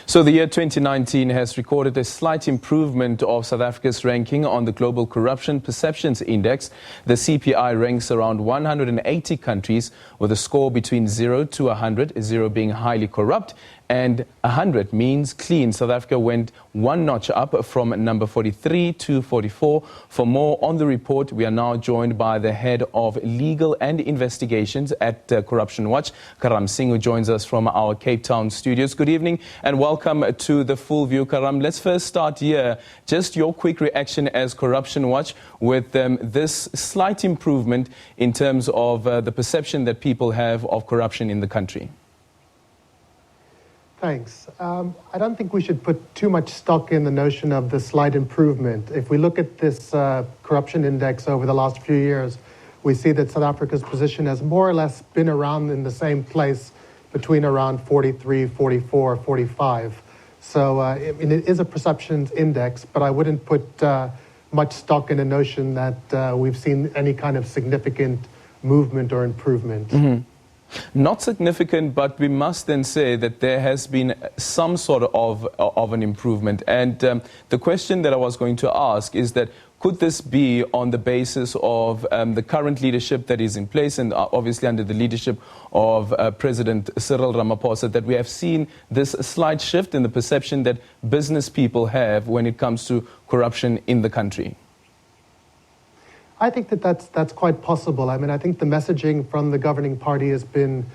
So the year 2019 has recorded a slight improvement of South Africa's ranking on the Global Corruption Perceptions Index. The CPI ranks around 180 countries with a score between 0 to 100, 0 being highly corrupt and 100 means clean. South Africa went one notch up from number 43 to 44. For more on the report, we are now joined by the head of legal and investigations at Corruption Watch, Karam Singh, who joins us from our Cape Town studios. Good evening and welcome to The Full View. Karam, let's first start here. Just your quick reaction as Corruption Watch with this slight improvement in terms of the perception that people have of corruption in the country. Thanks. I don't think we should put too much stock in the notion of the slight improvement. If we look at this corruption index over the last few years, we see that South Africa's position has more or less been around in the same place between around 43, 44, 45. So it is a perceptions index, but I wouldn't put much stock in the notion that we've seen any kind of significant movement or improvement. Mm-hmm. Not significant, but we must then say that there has been some sort of an improvement. And the question that I was going to ask is that could this be on the basis of the current leadership that is in place and obviously under the leadership of President Cyril Ramaphosa, that we have seen this slight shift in the perception that business people have when it comes to corruption in the country? I think that's quite possible. I mean, I think the messaging from the governing party has been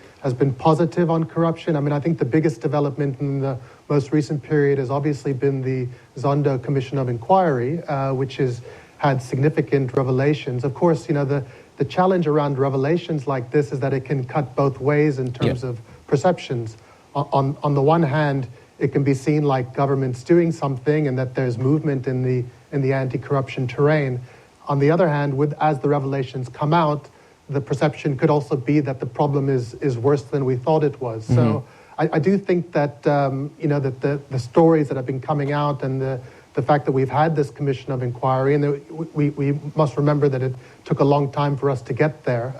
positive on corruption. I mean, I think the biggest development in the most recent period has obviously been the Zondo Commission of Inquiry, which has had significant revelations. Of course, you know, the challenge around revelations like this is that it can cut both ways in terms of perceptions. On the one hand, it can be seen like government's doing something and that there's movement in the anti-corruption terrain. On the other hand, as the revelations come out, the perception could also be that the problem is worse than we thought it was. Mm-hmm. So I do think that that the stories that have been coming out and the fact that we've had this commission of inquiry, and we must remember that it took a long time for us to get there,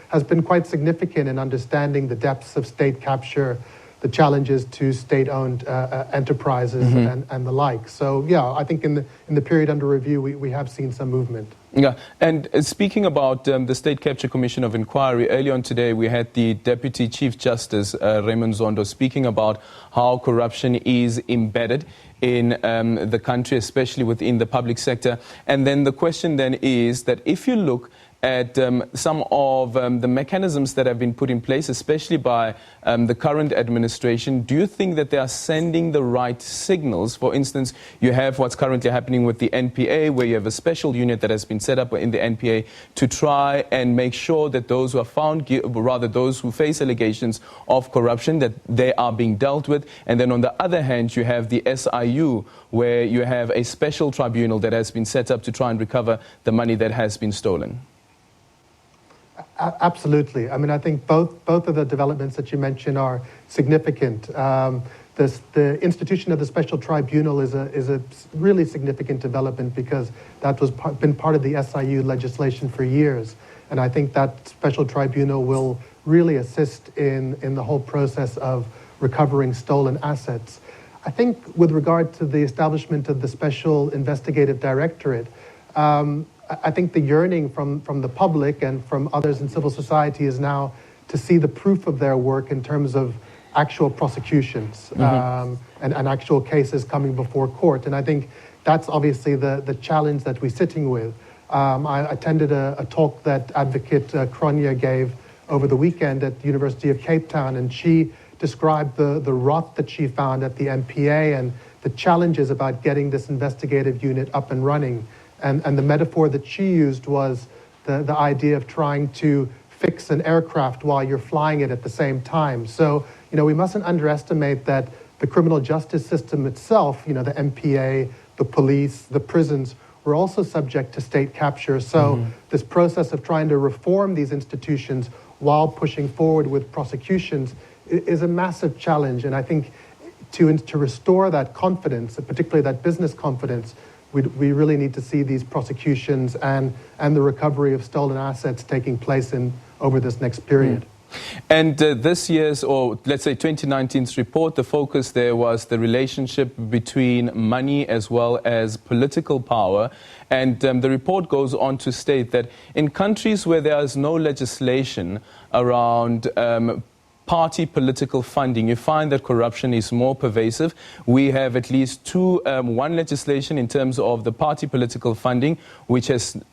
has been quite significant in understanding the depths of state capture, the challenges to state-owned enterprises, mm-hmm. and the like. So, yeah, I think in the period under review, we have seen some movement. Yeah, and speaking about the State Capture Commission of Inquiry, earlier on today we had the Deputy Chief Justice, Raymond Zondo, speaking about how corruption is embedded in the country, especially within the public sector. And then the question then is that if you look at some of the mechanisms that have been put in place, especially by the current administration, do you think that they are sending the right signals? For instance, you have what's currently happening with the NPA, where you have a special unit that has been set up in the NPA to try and make sure that those who are found, rather those who face allegations of corruption, that they are being dealt with. And then on the other hand, you have the SIU, where you have a special tribunal that has been set up to try and recover the money that has been stolen. Absolutely. I mean, I think both of the developments that you mentioned are significant. The institution of the special tribunal is a really significant development because that was been part of the SIU legislation for years. And I think that special tribunal will really assist in the whole process of recovering stolen assets. I think with regard to the establishment of the Special Investigative Directorate, I think the yearning from the public and from others in civil society is now to see the proof of their work in terms of actual prosecutions, mm-hmm. and actual cases coming before court. And I think that's obviously the challenge that we're sitting with. I attended a talk that Advocate Cronje gave over the weekend at the University of Cape Town, and she described the rot that she found at the NPA and the challenges about getting this investigative unit up and running. And the metaphor that she used was the idea of trying to fix an aircraft while you're flying it at the same time. So, you know, we mustn't underestimate that the criminal justice system itself, you know, the MPA, the police, the prisons, were also subject to state capture. So mm-hmm. this process of trying to reform these institutions while pushing forward with prosecutions is a massive challenge. And I think to restore that confidence, particularly that business confidence, we really need to see these prosecutions and the recovery of stolen assets taking place over this next period. And this year's, or let's say 2019's report, the focus there was the relationship between money as well as political power. And the report goes on to state that in countries where there is no legislation around party political funding, you find that corruption is more pervasive. We have at least one legislation in terms of the party political funding, which hasn't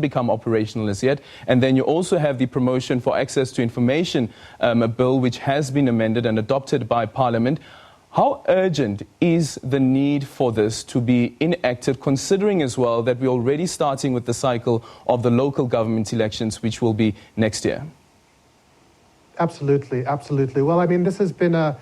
become operational as yet. And then you also have the promotion for access to information, a bill which has been amended and adopted by Parliament. How urgent is the need for this to be enacted, considering as well that we're already starting with the cycle of the local government elections, which will be next year? Absolutely, absolutely. Well, I mean, this has been a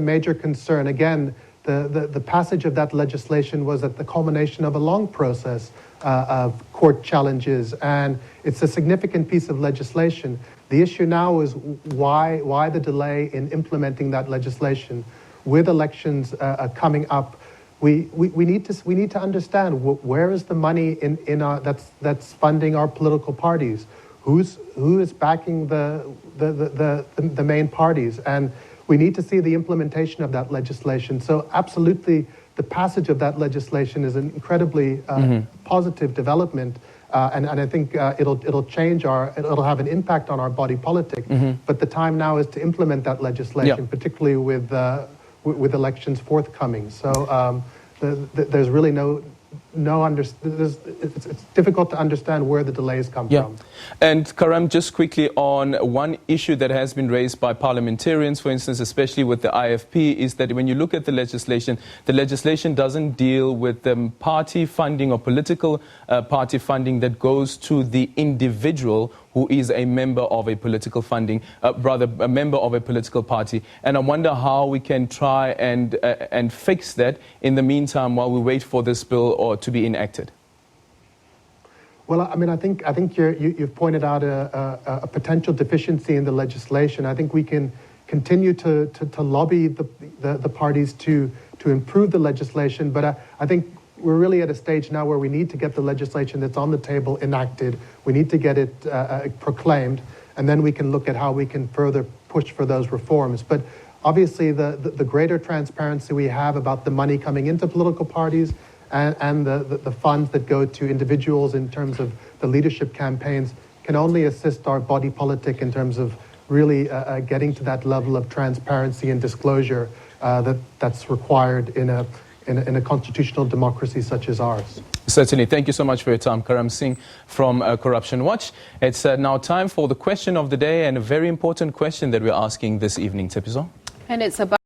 major concern. Again, the passage of that legislation was at the culmination of a long process of court challenges, and it's a significant piece of legislation. The issue now is why the delay in implementing that legislation with elections coming up. We need to understand where is the money in our, that's funding our political parties. Who is backing the main parties, and we need to see the implementation of that legislation. So absolutely, the passage of that legislation is an incredibly positive development, and I think it'll have an impact on our body politic. But the time now is to implement that legislation, particularly with elections forthcoming. So there's really it's difficult to understand where the delays come from. And Karam, just quickly on one issue that has been raised by parliamentarians, for instance, especially with the IFP, is that when you look at the legislation doesn't deal with party funding or political party funding that goes to the individual who is a member of a political funding, rather a member of a political party. And I wonder how we can try and fix that in the meantime while we wait for this bill to be enacted. Well, I mean, I think you've pointed out a potential deficiency in the legislation. I think we can continue to lobby the parties to improve the legislation, but I think we're really at a stage now where we need to get the legislation that's on the table enacted. We need to get it proclaimed, and then we can look at how we can further push for those reforms. But obviously, the greater transparency we have about the money coming into political parties and the funds that go to individuals in terms of the leadership campaigns can only assist our body politic in terms of really getting to that level of transparency and disclosure that's required in a constitutional democracy such as ours. Certainly. Thank you so much for your time, Karam Singh from Corruption Watch. It's now time for the question of the day, and a very important question that we're asking this evening, Tepiso. And it's about